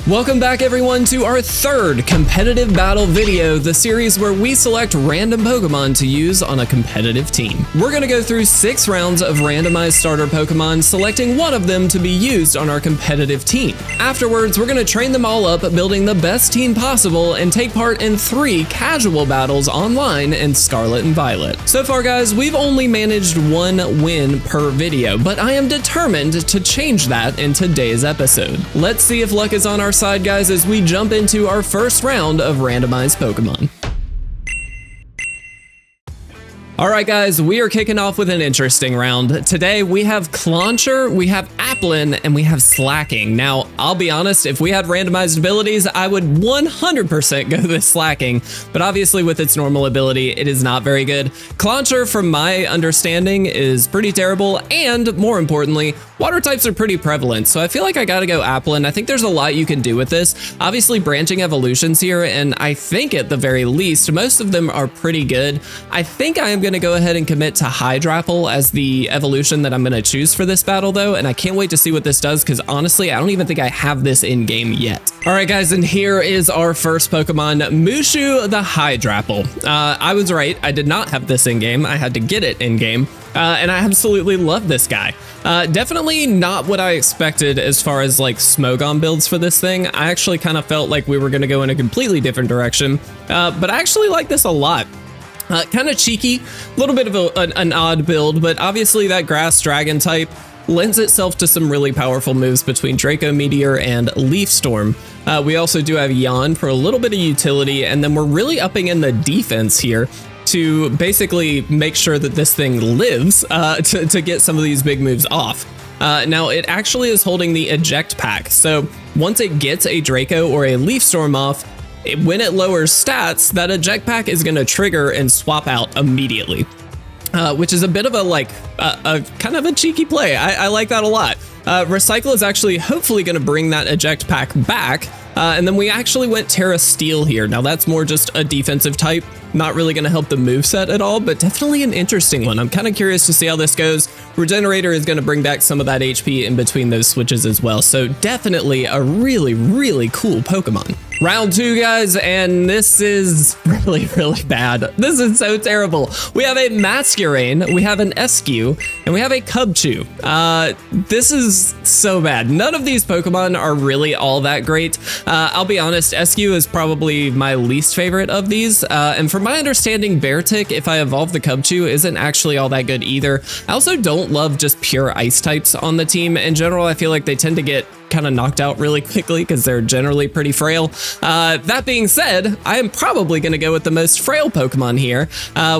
Welcome back everyone to our third competitive battle video, the series where we select random Pokemon to use on a competitive team. We're gonna go through 6 rounds of randomized starter Pokemon, selecting one of them to be used on our competitive team. Afterwards, we're gonna train them all up, building the best team possible, and take part in 3 casual battles online in Scarlet and Violet. So far guys, we've only managed 1 win per video, but I am determined to change that in today's episode. Let's see if luck is on our side guys as we jump into our first round of randomized Pokemon. Alright guys, we are kicking off with an interesting round. Today we have Clauncher, we have Applin, and we have Slacking. Now, I'll be honest, if we had randomized abilities, I would 100% go with Slacking, but obviously with its normal ability, it is not very good. Clauncher, from my understanding, is pretty terrible, and more importantly, water types are pretty prevalent, so I feel like I gotta go Applin. I think there's a lot you can do with this. Obviously, branching evolutions here, and I think at the very least, most of them are pretty good. I think I am gonna go ahead and commit to Hydrapple as the evolution that I'm gonna choose for this battle though, and I can't wait to see what this does because honestly, I don't even think I have this in game yet. All right guys, and here is our first Pokemon, Mushu the Hydrapple. I was right, I did not have this in game, I had to get it in game. And I absolutely love this guy. Definitely not what I expected as far as like Smogon builds for this thing. I actually kind of felt like we were going to go in a completely different direction, but I actually like this a lot. Kind of cheeky, a little bit of an odd build, but obviously that Grass Dragon type lends itself to some really powerful moves between Draco Meteor and Leaf Storm. We also do have Yawn for a little bit of utility, and then we're really upping in the defense here to basically make sure that this thing lives to get some of these big moves off. Now, it actually is holding the Eject Pack, so once it gets a Draco or a Leaf Storm off, when it lowers stats, that Eject Pack is going to trigger and swap out immediately, which is a bit of a kind of a cheeky play. I like that a lot. Recycle is actually hopefully going to bring that Eject Pack back, and then we actually went Terra Steel here. Now that's more just a defensive type, not really going to help the moveset at all, but definitely an interesting one. I'm kind of curious to see how this goes. Regenerator is going to bring back some of that HP in between those switches as well, so definitely a really, really cool Pokemon. Round 2 guys, and this is really, really bad. This is so terrible. We have a Masquerain, we have an Eskew, and we have a Cubchoo. This is so bad. None of these Pokemon are really all that great. I'll be honest, Eskew is probably my least favorite of these, and from my understanding, Beartic, if I evolve the Cubchoo, isn't actually all that good either. I also don't love just pure ice types on the team. In general, I feel like they tend to get kind of knocked out really quickly because they're generally pretty frail. That being said, I am probably going to go with the most frail Pokemon here,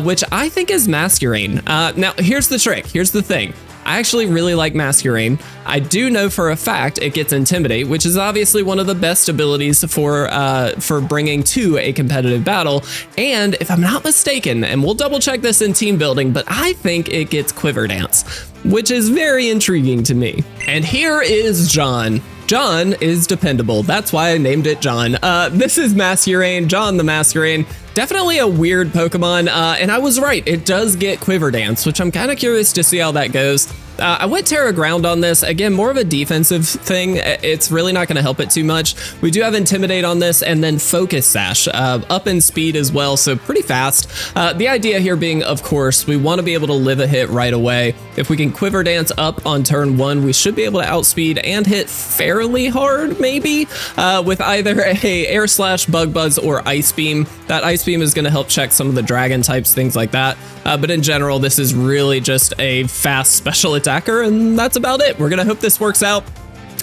which I think is Masquerain. Now, here's the trick. Here's the thing. I actually really like Masquerain. I do know for a fact it gets Intimidate, which is obviously one of the best abilities for bringing to a competitive battle. And if I'm not mistaken, and we'll double check this in team building, but I think it gets Quiver Dance, which is very intriguing to me. And here is John. John is dependable. That's why I named it John. This is Masquerain, John the Masquerain. Definitely a weird Pokemon, and I was right. It does get Quiver Dance, which I'm kind of curious to see how that goes. I went Terra Ground on this. Again, more of a defensive thing. It's really not going to help it too much. We do have Intimidate on this, and then Focus Sash, up in speed as well, so pretty fast. The idea here being, of course, we want to be able to live a hit right away. If we can Quiver Dance up on turn 1, we should be able to outspeed and hit fairly hard, maybe, with either a Air Slash, Bug Buzz, or Ice Beam. That Ice Beam is going to help check some of the dragon types, things like that. But in general, this is really just a fast special attacker, and that's about it. We're going to hope this works out.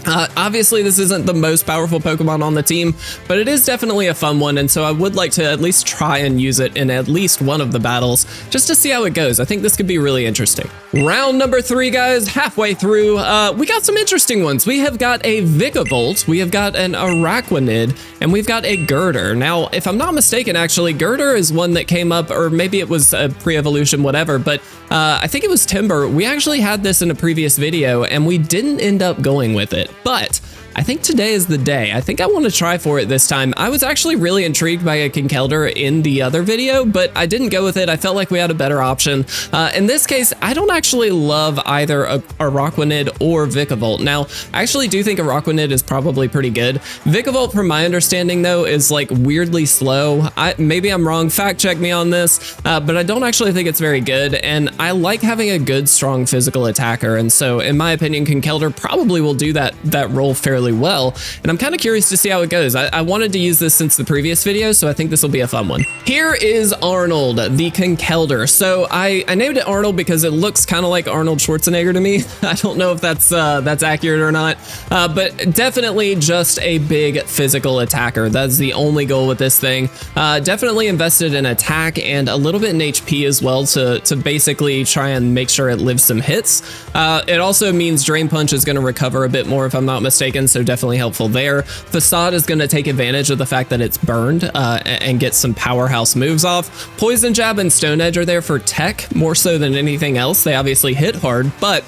Obviously, this isn't the most powerful Pokemon on the team, but it is definitely a fun one, and so I would like to at least try and use it in at least one of the battles, just to see how it goes. I think this could be really interesting. Round number 3, guys, halfway through, we got some interesting ones. We have got a Vikavolt, we have got an Araquanid, and we've got a Girder. Now, if I'm not mistaken, actually, Girder is one that came up, or maybe it was a pre-evolution, whatever, but I think it was Timber. We actually had this in a previous video, and we didn't end up going with it. But I think today is the day. I think I want to try for it this time. I was actually really intrigued by a Conkeldurr in the other video, but I didn't go with it. I felt like we had a better option. In this case, I don't actually love either a Araquanid or Vikavolt. Now, I actually do think Araquanid is probably pretty good. Vikavolt, from my understanding though, is like weirdly slow. Maybe I'm wrong, fact check me on this, but I don't actually think it's very good, and I like having a good, strong physical attacker, and so in my opinion, Conkeldurr probably will do that role fairly well, and I'm kind of curious to see how it goes. I wanted to use this since the previous video, so I think this will be a fun one. Here is Arnold, the Conkeldurr. So I named it Arnold because it looks kind of like Arnold Schwarzenegger to me. I don't know if that's accurate or not, but definitely just a big physical attacker. That's the only goal with this thing. Definitely invested in attack and a little bit in HP as well to basically try and make sure it lives some hits. It also means Drain Punch is going to recover a bit more if I'm not mistaken, so definitely helpful there. Facade is going to take advantage of the fact that it's burned and get some powerhouse moves off. Poison Jab and Stone Edge are there for tech more so than anything else. They obviously hit hard, but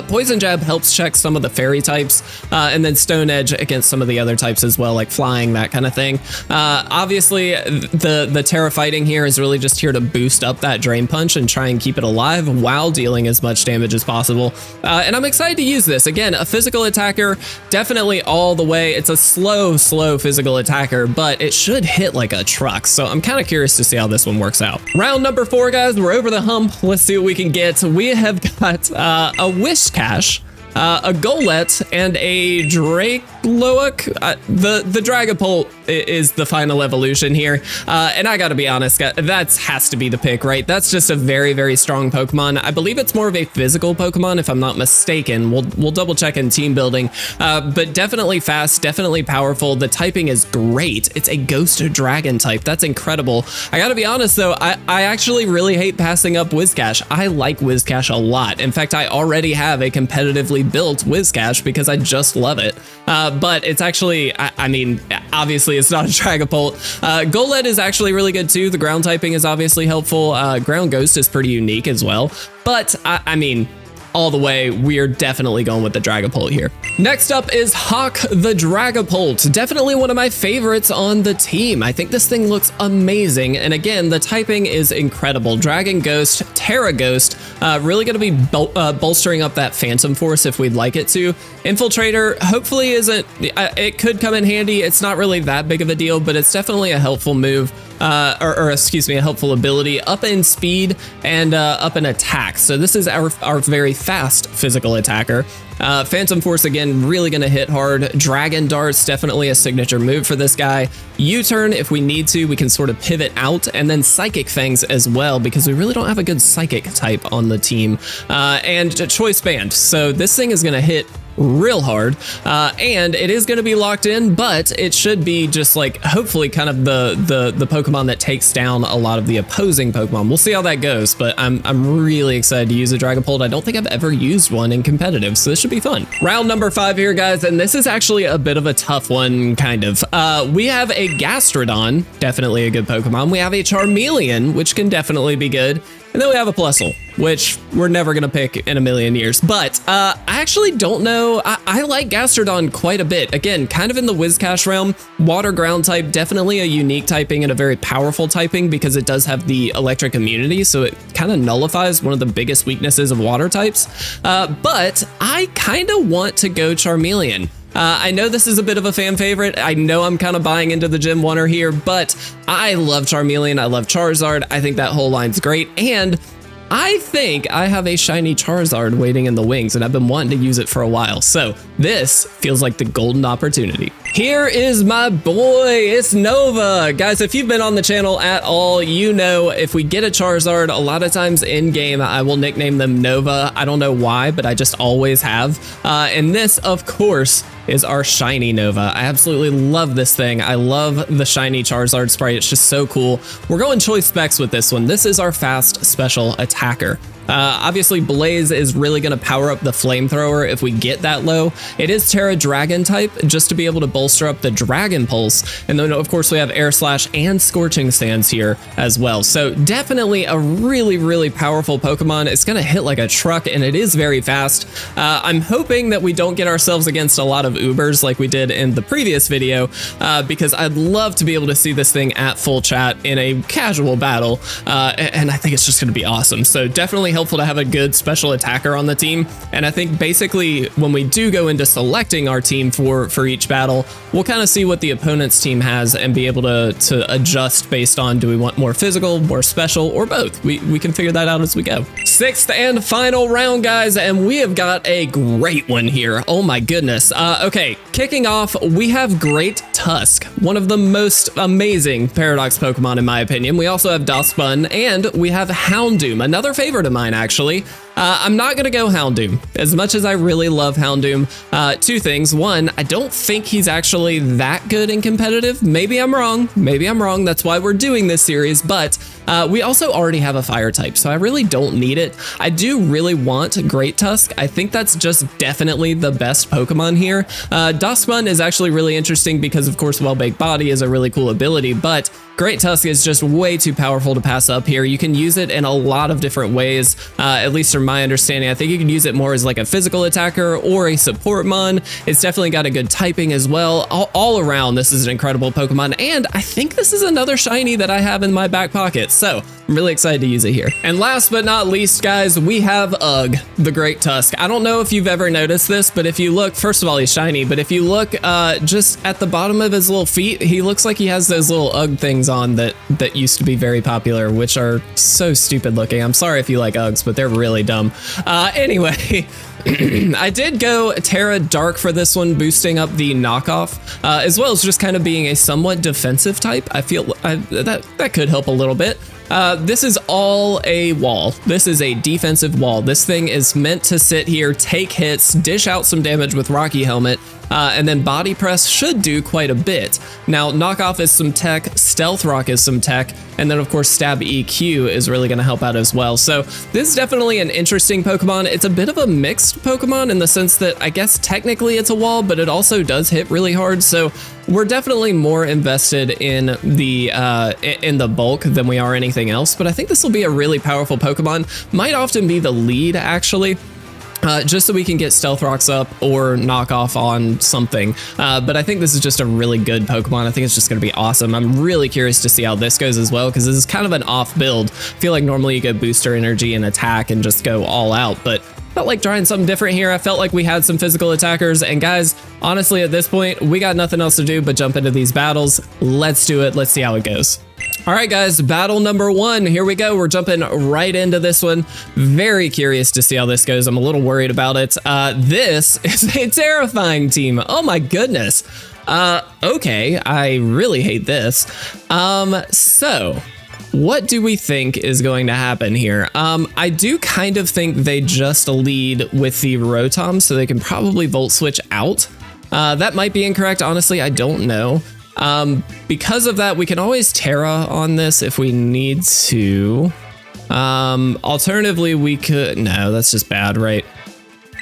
Poison Jab helps check some of the fairy types, and then Stone Edge against some of the other types as well, like flying, that kind of thing. Obviously, the Terra Fighting here is really just here to boost up that Drain Punch and try and keep it alive while dealing as much damage as possible. And I'm excited to use this. Again, a physical attacker, definitely all the way. It's a slow physical attacker, but it should hit like a truck. So I'm kind of curious to see how this one works out. Round number 4, guys. We're over the hump. Let's see what we can get. We have got a Whiscash, a Golett, and a Drakeloak. The Dragapult is the final evolution here, and I gotta be honest, that has to be the pick, right? That's just a very strong Pokemon. I believe it's more of a physical Pokemon, if I'm not mistaken. We'll double check in team building, but definitely fast, definitely powerful. The typing is great. It's a Ghost Dragon type. That's incredible. I gotta be honest though, I actually really hate passing up Whiscash. I like Whiscash a lot. In fact, I already have a competitively built Whiscash because I just love it. But it's actually, I mean, obviously it's not a Dragapult. Golett is actually really good too. The ground typing is obviously helpful. Ground Ghost is pretty unique as well. But I mean, all the way, we're definitely going with the Dragapult here. Next up is Hawk the Dragapult. Definitely one of my favorites on the team. I think this thing looks amazing. And again, the typing is incredible. Dragon Ghost, Terra Ghost, really going to be bolstering up that Phantom Force if we'd like it to. Infiltrator hopefully isn't, it could come in handy. It's not really that big of a deal, but it's definitely a helpful move. Or excuse me, a helpful ability, up in speed and up in attack. So this is our very fast physical attacker. Phantom Force, again, really going to hit hard. Dragon Dart's definitely a signature move for this guy. U-turn, if we need to, we can sort of pivot out, and then Psychic Fangs as well, because we really don't have a good Psychic type on the team. And Choice Band. So this thing is going to hit real hard, and it is going to be locked in, but it should be just like hopefully kind of the Pokemon that takes down a lot of the opposing Pokemon. We'll see how that goes, but I'm really excited to use a Dragapult. I don't think I've ever used one in competitive, so this should be fun. Round number 5 here, guys, and this is actually a bit of a tough one, kind of. We have a Gastrodon, definitely a good Pokemon. We have a Charmeleon, which can definitely be good. And then we have a Plusle, which we're never going to pick in a million years. But I actually don't know. I like Gastrodon quite a bit. Again, kind of in the Whiscash realm. Water ground type, definitely a unique typing and a very powerful typing because it does have the electric immunity. So it kind of nullifies one of the biggest weaknesses of water types. But I kind of want to go Charmeleon. I know this is a bit of a fan favorite. I know I'm kind of buying into the Gym Wonder here, but I love Charmeleon. I love Charizard. I think that whole line's great. And I think I have a shiny Charizard waiting in the wings, and I've been wanting to use it for a while. So this feels like the golden opportunity. Here is my boy, it's Nova. Guys, if you've been on the channel at all, you know if we get a Charizard, a lot of times in game, I will nickname them Nova. I don't know why, but I just always have. And this, of course, is our shiny Nova. I absolutely love this thing. I love the shiny Charizard sprite. It's just so cool. We're going choice specs with this one. This is our fast special attacker. Obviously, Blaze is really going to power up the flamethrower if we get that low. It is Terra Dragon type, just to be able to bolster up the Dragon Pulse. And then, of course, we have Air Slash and Scorching Sands here as well. So definitely a really, really powerful Pokemon. It's going to hit like a truck, and it is very fast. I'm hoping that we don't get ourselves against a lot of Ubers like we did in the previous video, because I'd love to be able to see this thing at full chat in a casual battle, and I think it's just going to be awesome. So definitely helpful to have a good special attacker on the team. And I think basically when we do go into selecting our team for each battle, we'll kind of see what the opponent's team has and be able to adjust based on, do we want more physical, more special, or both? We can figure that out as we go. Sixth and final round, guys, and we have got a great one here. Oh my goodness. Okay, kicking off, we have Great Tusk, one of the most amazing Paradox Pokemon in my opinion. We also have Duskbun, and we have Houndoom, another favorite of mine actually. I'm not going to go Houndoom. As much as I really love Houndoom, two things. One, I don't think he's actually that good in competitive. Maybe I'm wrong. Maybe I'm wrong. That's why we're doing this series. But we also already have a fire type, so I really don't need it. I do really want Great Tusk. I think that's just definitely the best Pokemon here. Duskbun is actually really interesting because, of course, Well-Baked Body is a really cool ability, but Great Tusk is just way too powerful to pass up here. You can use it in a lot of different ways, at least from my understanding. I think you can use it more as like a physical attacker or a support mon. It's definitely got a good typing as well. All around, this is an incredible Pokemon, and I think this is another shiny that I have in my back pocket, so I'm really excited to use it here. And last but not least, guys, we have Ugg, the Great Tusk. I don't know if you've ever noticed this, but if you look, first of all, he's shiny, but if you look just at the bottom of his little feet, he looks like he has those little Ugg things on that used to be very popular, which are so stupid looking. I'm sorry if you like Uggs, but they're really dumb. Anyway, I did go Terra Dark for this one, boosting up the knockoff, as well as just kind of being a somewhat defensive type. I feel that could help a little bit. This is all a wall. This is a defensive wall. This thing is meant to sit here, take hits, dish out some damage with Rocky Helmet, and then Body Press should do quite a bit. Now, Knockoff is some tech, Stealth Rock is some tech, and then of course Stab EQ is really going to help out as well. So this is definitely an interesting Pokemon. It's a bit of a mixed Pokemon in the sense that I guess technically it's a wall, but it also does hit really hard. So we're definitely more invested in the bulk than we are anything else. But I think this will be a really powerful Pokemon. Might often be the lead actually. Just so we can get Stealth Rocks up or knock off on something. But I think this is just a really good Pokemon. I think it's just going to be awesome. I'm really curious to see how this goes as well, because this is kind of an off build. I feel like normally you go booster energy and attack and just go all out, but felt like trying something different here. I felt like we had some physical attackers, and guys, honestly, at this point, we got nothing else to do but jump into these battles. Let's do it. Let's see how it goes. All right, guys, battle number one. Here we go. We're jumping right into this one. Very curious to see how this goes. I'm a little worried about it. This is a terrifying team. Oh my goodness. Okay, I really hate this. So what do we think is going to happen here? I do kind of think they just lead with the Rotom, so they can probably Volt Switch out. That might be incorrect. Honestly, I don't know. Because of that, we can always Terra on this if we need to. Alternatively, we could... No, that's just bad, right?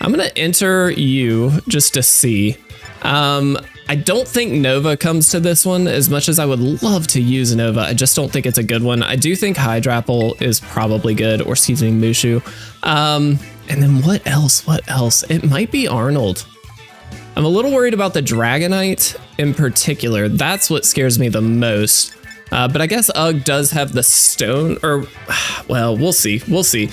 I'm going to enter you just to see. I don't think Nova comes to this one as much as I would love to use Nova. I just don't think it's a good one. I do think Hydrapple is probably good, or excuse me, Mushu. And then what else? What else? It might be Arnold. I'm a little worried about the Dragonite in particular. That's what scares me the most. But I guess Ugg does have the stone, or, well, we'll see. We'll see.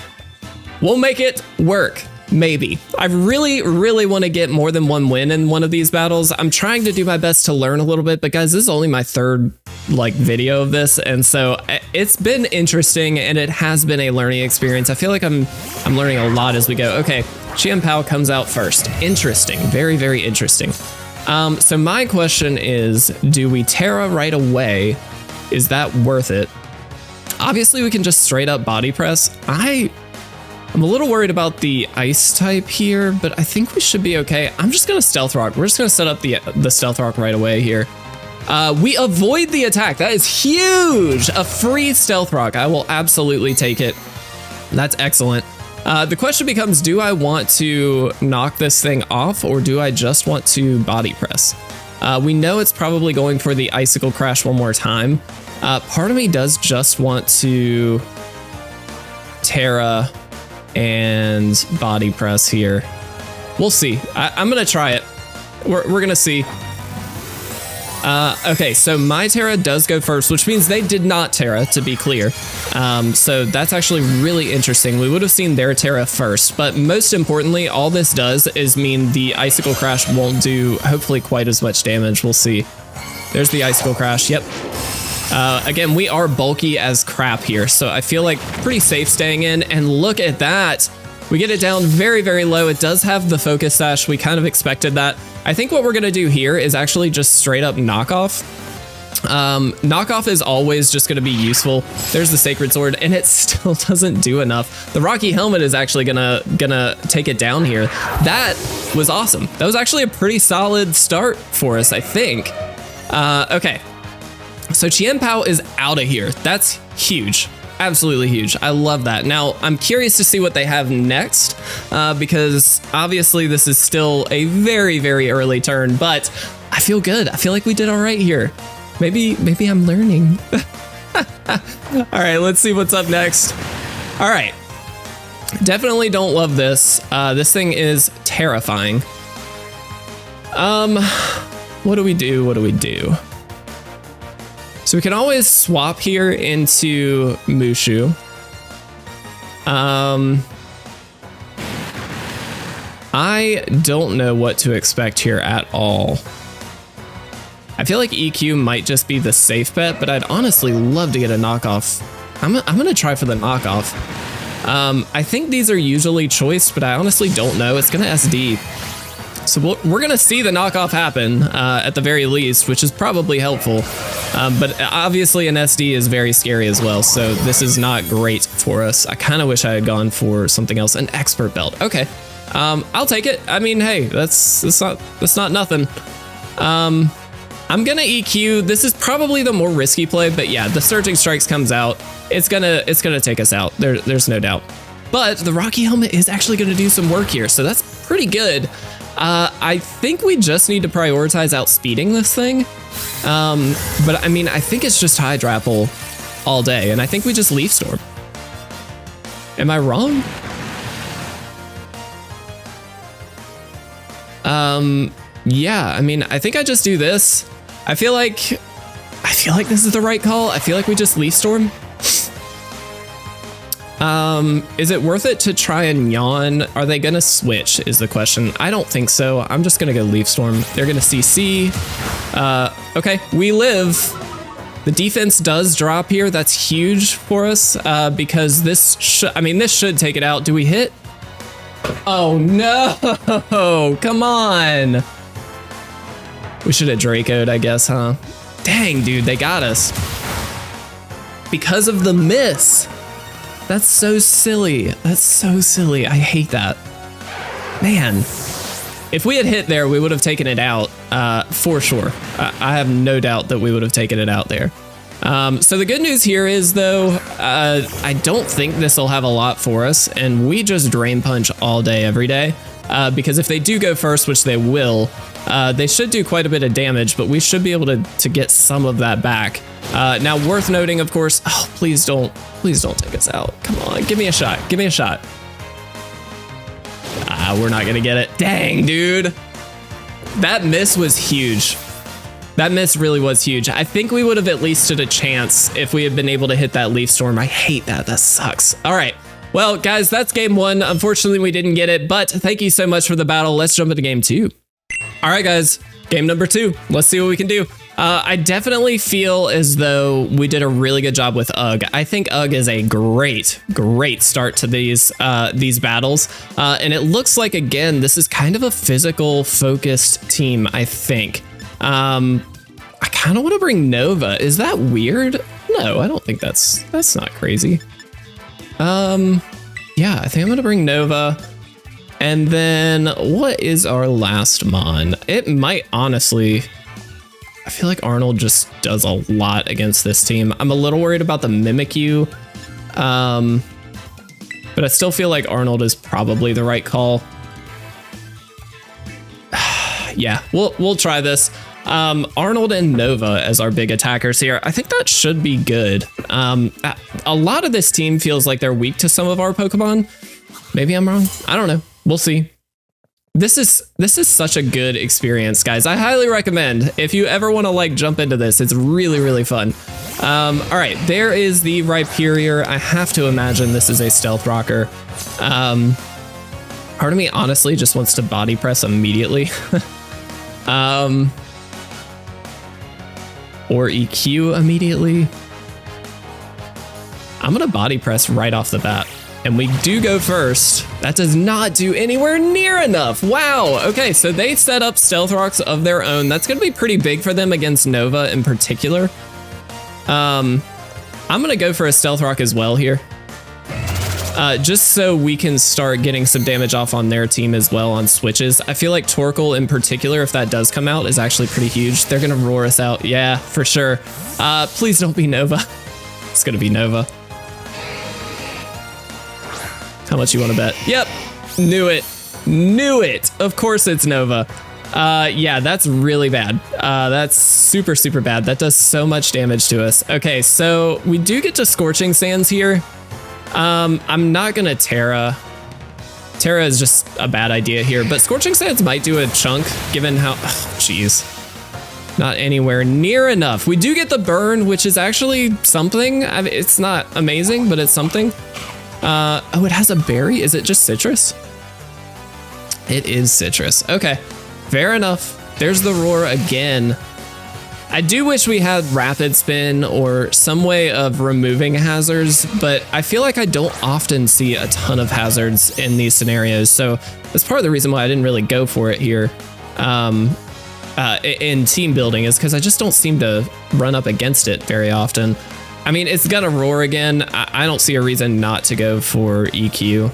We'll make it work. Maybe. I really, really want to get more than one win in one of these battles. I'm trying to do my best to learn a little bit, but guys, this is only my third video of this, and so it's been interesting, and it has been a learning experience. I feel like I'm learning a lot as we go. Okay, Chiampao comes out first. Interesting. Very, very interesting. So my question is, do we Terra right away? Is that worth it? Obviously, we can just straight up Body Press. I'm a little worried about the Ice type here, but I think we should be okay. I'm just going to Stealth Rock. We're just going to set up the Stealth Rock right away here. We avoid the attack. That is huge. A free Stealth Rock. I will absolutely take it. That's excellent. The question becomes, do I want to knock this thing off or do I just want to body press? We know it's probably going for the Icicle Crash one more time. Part of me does just want to Terra and body press here. We'll see. I'm going to try it. We're going to see. Okay, so my Terra does go first, which means they did not Terra, to be clear. So that's actually really interesting. We would have seen their Terra first, but most importantly, all this does is mean the Icicle Crash won't do hopefully quite as much damage. We'll see. There's the Icicle Crash. Yep. Again, we are bulky as crap here, so I feel like pretty safe staying in. And look at that. We get it down very, very low. It does have the focus sash. We kind of expected that. I think what we're going to do here is actually just straight up knockoff. Knockoff is always just going to be useful. There's the Sacred Sword, and it still doesn't do enough. The Rocky Helmet is actually gonna take it down here. That was awesome. That was actually a pretty solid start for us, I think. Okay. So Chien Pao is out of here. That's huge. Absolutely huge. I love that. Now, I'm curious to see what they have next, because obviously this is still a very, very early turn, but I feel good. I feel like we did all right here. Maybe I'm learning. All right, let's see what's up next. All right. Definitely don't love this. This thing is terrifying. What do we do? What do we do? So we can always swap here into Mushu. I don't know what to expect here at all. I feel like EQ might just be the safe bet, but I'd honestly love to get a knockoff. I'm gonna try for the knockoff. I think these are usually choiced, but I honestly don't know. It's gonna SD. So we're gonna see the knockoff happen at the very least, which is probably helpful. But obviously an SD is very scary as well, so this is not great for us. I kind of wish I had gone for something else. An expert belt. Okay, I'll take it. I mean, hey, that's not nothing. I'm gonna EQ. This is probably the more risky play, but yeah, the Surging Strikes comes out. It's gonna take us out. There's no doubt. But the Rocky Helmet is actually gonna do some work here, so that's pretty good. I think we just need to prioritize outspeeding this thing. But I mean, I think it's just Hydrapple all day, and I think we just Leaf Storm. Am I wrong? Yeah, I mean, I think I just do this. I feel like this is the right call. I feel like we just Leaf Storm. Is it worth it to try and yawn? Are they gonna switch is the question. I don't think so. I'm just gonna go Leaf Storm. They're gonna CC. Okay, we live. The defense does drop here. That's huge for us, because this should take it out. Do we hit? Oh no, come on. We should have Draco'd, I guess, huh? Dang, dude, they got us. Because of the miss. That's so silly. That's so silly. I hate that. Man, if we had hit there, we would have taken it out for sure. I have no doubt that we would have taken it out there. So the good news here is, though, I don't think this will have a lot for us, and we just Drain Punch all day, every day. Because if they do go first, which they will, they should do quite a bit of damage, but we should be able to get some of that back. Now, worth noting, of course, oh, please don't take us out. Come on, give me a shot. Give me a shot. We're not gonna get it. Dang, dude. That miss was huge. That miss really was huge. I think we would have at least stood a chance if we had been able to hit that Leaf Storm. I hate that. That sucks. All right. Well, guys, that's game one. Unfortunately, we didn't get it, but thank you so much for the battle. Let's jump into game two. All right, guys, game number two. Let's see what we can do. I definitely feel as though we did a really good job with UG. I think UG is a great start to these battles. And it looks like, again, this is kind of a physical focused team, I think. I kind of want to bring Nova. Is that weird? No, I don't think that's not crazy. Yeah, I think I'm gonna bring Nova. And then what is our last mon? It might honestly, I feel like Arnold just does a lot against this team. I'm a little worried about the Mimikyu. but I still feel like Arnold is probably the right call. Yeah, we'll try this. Arnold and Nova as our big attackers here. I think that should be good. A lot of this team feels like they're weak to some of our Pokemon. Maybe I'm wrong. I don't know. We'll see. This is such a good experience, guys. I highly recommend if you ever want to like jump into this. It's really, really fun. All right, there is the Rhyperior. I have to imagine this is a Stealth Rocker. Part of me honestly just wants to body press immediately. Or EQ immediately. I'm gonna body press right off the bat. And we do go first. That does not do anywhere near enough. Wow, okay, so they set up Stealth Rocks of their own. That's gonna be pretty big for them against Nova in particular. I'm gonna go for a Stealth Rock as well here. Just so we can start getting some damage off on their team as well on switches. I feel like Torkoal in particular, if that does come out, is actually pretty huge. They're gonna roar us out. Yeah, for sure. Please don't be Nova. It's gonna be Nova. How much you wanna bet? Yep, knew it. Knew it. Of course it's Nova. Yeah, that's really bad. That's super, super bad. That does so much damage to us. Okay, so we do get to Scorching Sands here. I'm not gonna Terra. Terra is just a bad idea here, but Scorching Sands might do a chunk given how, jeez. Not anywhere near enough. We do get the burn, which is actually something. I mean, it's not amazing, but it's something. Oh, it has a berry. Is it just citrus? It is citrus. Okay, fair enough. There's the roar again. I do wish we had rapid spin or some way of removing hazards, but I feel like I don't often see a ton of hazards in these scenarios. So that's part of the reason why I didn't really go for it here in team building, is because I just don't seem to run up against it very often. I mean, it's gonna roar again. I don't see a reason not to go for EQ.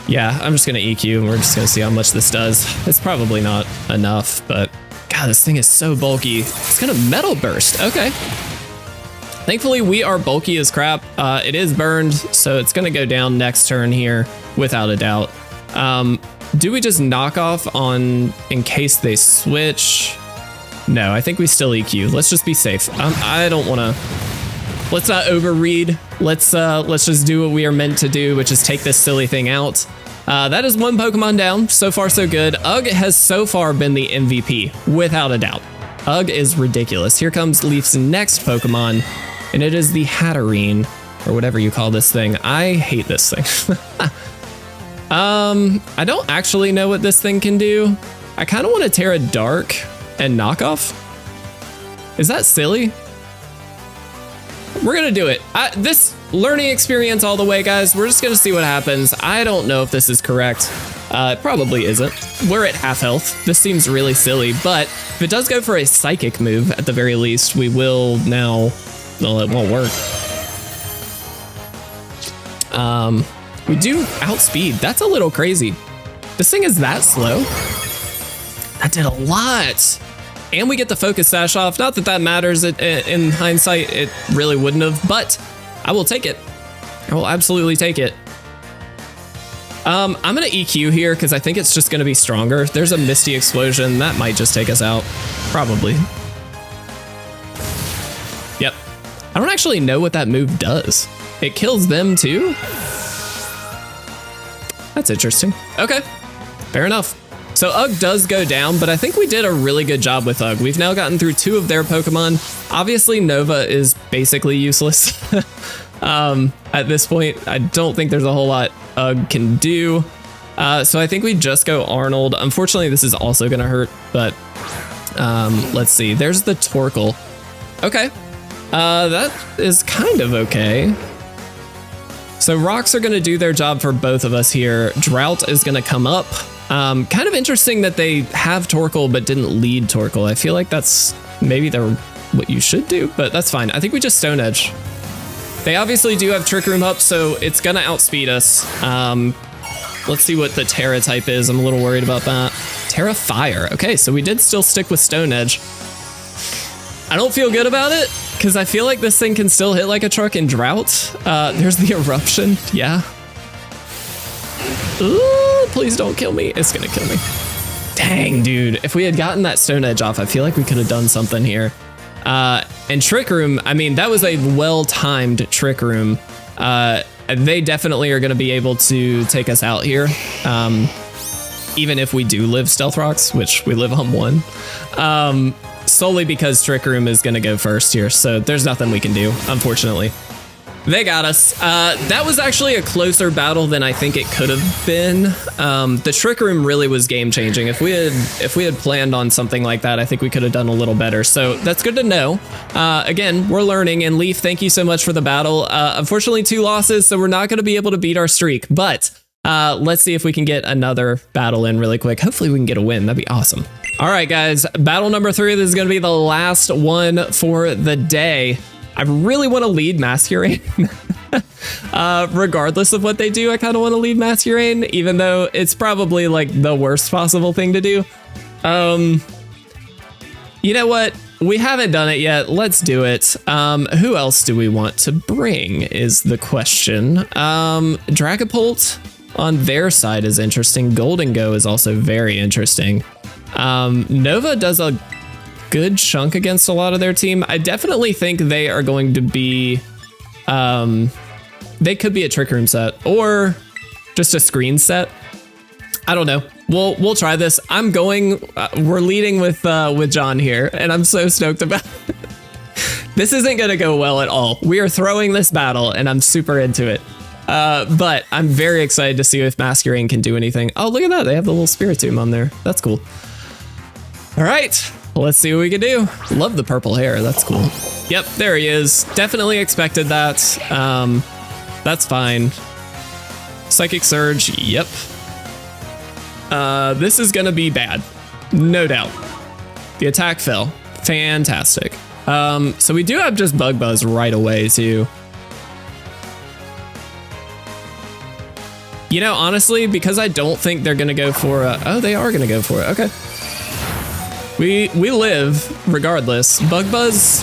Yeah, I'm just gonna EQ and we're just gonna see how much this does. It's probably not enough, but God, this thing is so bulky. It's gonna Metal Burst, okay. Thankfully, we are bulky as crap. It is burned, so it's gonna go down next turn here, without a doubt. Do we just knock off on in case they switch? No, I think we still EQ. Let's just be safe. I don't wanna, let's not overread. Let's just do what we are meant to do, which is take this silly thing out. That is one Pokemon down. So far, so good. Ugg has so far been the MVP, without a doubt. Ugg is ridiculous. Here comes Leaf's next Pokemon, and it is the Hatterene, or whatever you call this thing. I hate this thing. I don't actually know what this thing can do. I kind of want to Terra Dark and knock off. Is that silly? We're gonna do it. This learning experience all the way, guys. We're just gonna see what happens. I don't know if this is correct. It probably isn't. We're at half health. This seems really silly, but if it does go for a psychic move, at the very least, we will now, well, it won't work. We do outspeed. That's a little crazy. This thing is that slow. That did a lot. And we get the focus sash off. Not that that matters in hindsight, it really wouldn't have, but I will take it. I will absolutely take it. I'm gonna EQ here because I think it's just gonna be stronger. There's a Misty Explosion. That might just take us out. Probably. Yep. I don't actually know what that move does. It kills them too? That's interesting. Okay, fair enough. So Ugg does go down, but I think we did a really good job with Ugg. We've now gotten through 2 of their Pokemon. Obviously, Nova is basically useless. At this point, I don't think there's a whole lot Ugg can do. So I think we just go Arnold. Unfortunately, this is also gonna hurt, but let's see. There's the Torkoal. Okay, that is kind of okay. So rocks are gonna do their job for both of us here. Drought is gonna come up. Kind of interesting that they have Torkoal but didn't lead Torkoal. I feel like that's maybe what you should do, but that's fine. I think we just Stone Edge. They obviously do have Trick Room up, so it's gonna outspeed us. Let's see what the Terra type is. I'm a little worried about that. Terra Fire. Okay, so we did still stick with Stone Edge. I don't feel good about it. Because I feel like this thing can still hit like a truck in drought. There's the eruption. Yeah. Ooh, please don't kill me. It's gonna kill me. Dang, dude. If we had gotten that Stone Edge off, I feel like we could have done something here. And Trick Room, I mean, that was a well-timed Trick Room. They definitely are going to be able to take us out here. Even if we do live Stealth Rocks, which we live on 1. Solely because Trick Room is going to go first here. So there's nothing we can do, unfortunately. They got us. That was actually a closer battle than I think it could have been. The Trick Room really was game changing. If we had planned on something like that, I think we could have done a little better. So that's good to know. Again, we're learning. And Leaf, thank you so much for the battle. Unfortunately, 2 losses, so we're not going to be able to beat our streak. But let's see if we can get another battle in really quick. Hopefully we can get a win. That'd be awesome. All right, guys. Battle number 3. This is going to be the last one for the day. I really want to lead Masquerain. Regardless of what they do, I kind of want to lead Masquerain, even though it's probably like the worst possible thing to do. You know what? We haven't done it yet. Let's do it. Who else do we want to bring is the question. Dragapult on their side is interesting. Golden Go is also very interesting. Nova does a good chunk against a lot of their team. I definitely think they are going to be, they could be a Trick Room set or just a screen set. I don't know. We'll try this. I'm going, we're leading with John here, and I'm so stoked about it. This isn't going to go well at all. We are throwing this battle, and I'm super into it. But I'm very excited to see if Masquerain can do anything. Oh, look at that. They have the little Spiritomb on there. That's cool. All right. Let's see what we can do. Love the purple hair. That's cool. Yep, there he is. Definitely expected that. That's fine. Psychic Surge. Yep. This is gonna be bad. No doubt. The attack fell. Fantastic. So we do have just Bug Buzz right away too. You know, honestly, because I don't think they're gonna go for oh, they are gonna go for it. Okay. We live regardless. Bug Buzz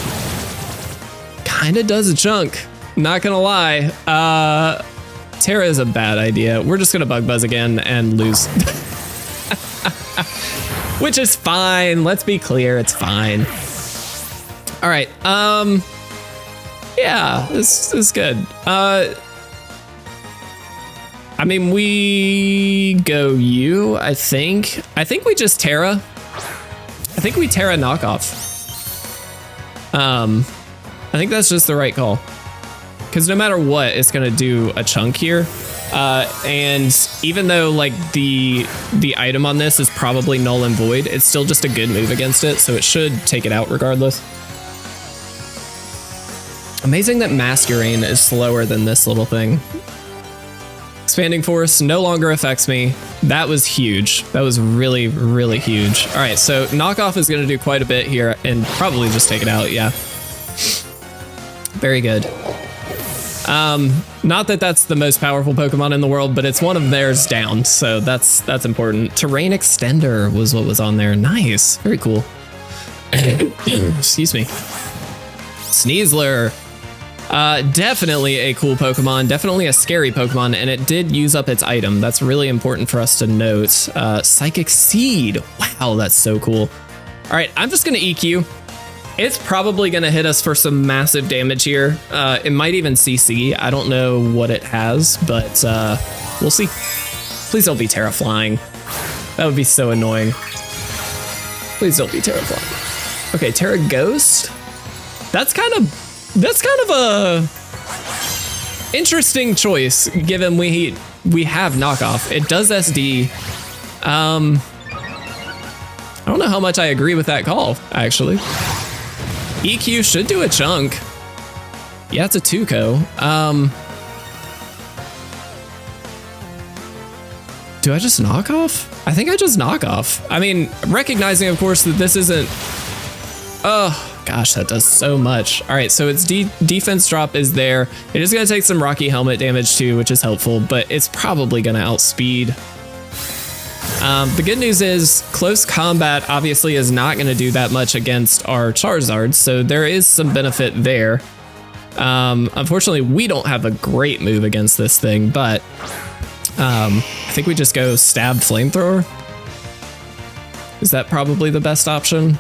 kind of does a chunk. Not gonna lie. Terra is a bad idea. We're just gonna Bug Buzz again and lose. Which is fine. Let's be clear, it's fine. All right. Yeah, this is good. I mean, we go you. I think we just Terra. I think we Terra knockoff. I think that's just the right call. Because no matter what, it's gonna do a chunk here. And even though like the item on this is probably null and void, it's still just a good move against it, so it should take it out regardless. Amazing that Masquerain is slower than this little thing. Expanding Force no longer affects me. That was huge. That was really, really huge. All right, so knockoff is going to do quite a bit here and probably just take it out. Yeah. Very good. Not that that's the most powerful Pokemon in the world, but it's one of theirs down, so that's important. Terrain Extender was what was on there. Nice. Very cool. Excuse me. Sneasler. Definitely a cool Pokemon, definitely a scary Pokemon, and it did use up its item. That's really important for us to note. Psychic Seed. Wow, that's so cool. All right, I'm just gonna EQ. It's probably gonna hit us for some massive damage here. It might even CC. I don't know what it has, but we'll see. Please don't be Terra Flying. That would be so annoying. Please don't be Terra Flying. Okay, Terra Ghost. That's kind of a interesting choice, given we have knockoff. It does SD. I don't know how much I agree with that call, actually. EQ should do a chunk. Yeah, it's a Tuco. Do I just knock off? I think I just knock off. I mean, recognizing, of course, that this isn't... Oh, gosh, that does so much. All right, so its defense drop is there. It is going to take some Rocky Helmet damage too, which is helpful, but it's probably going to outspeed. The good news is close combat obviously is not going to do that much against our Charizard, so there is some benefit there. Unfortunately, we don't have a great move against this thing, but I think we just go stab flamethrower. Is that probably the best option?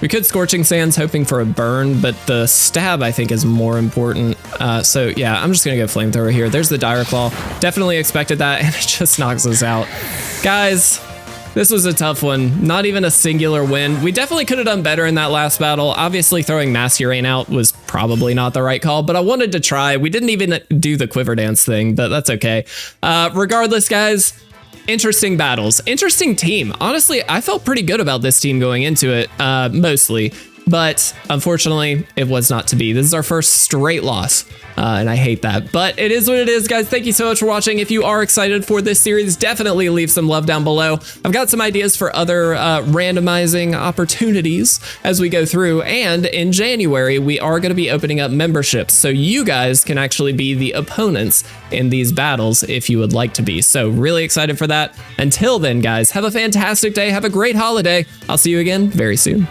We could Scorching Sands hoping for a burn, but the stab I think is more important. So yeah, I'm just gonna go Flamethrower here. There's the Dire Claw. Definitely expected that, and it just knocks us out. Guys, this was a tough one. Not even a singular win. We definitely could have done better in that last battle. Obviously throwing Masquerain out was probably not the right call, but I wanted to try. We didn't even do the Quiver Dance thing, but that's okay. Regardless, guys, interesting battles, interesting team. Honestly, I felt pretty good about this team going into it, mostly, but unfortunately it was not to be. This is our first straight loss, and I hate that, but it is what it is, guys. Thank you so much for watching. If you are excited for this series, definitely leave some love down below. I've got some ideas for other randomizing opportunities as we go through, and in January we are going to be opening up memberships, so you guys can actually be the opponents in these battles if you would like to be. So really excited for that. Until then, guys, have a fantastic day. Have a great holiday. I'll see you again very soon.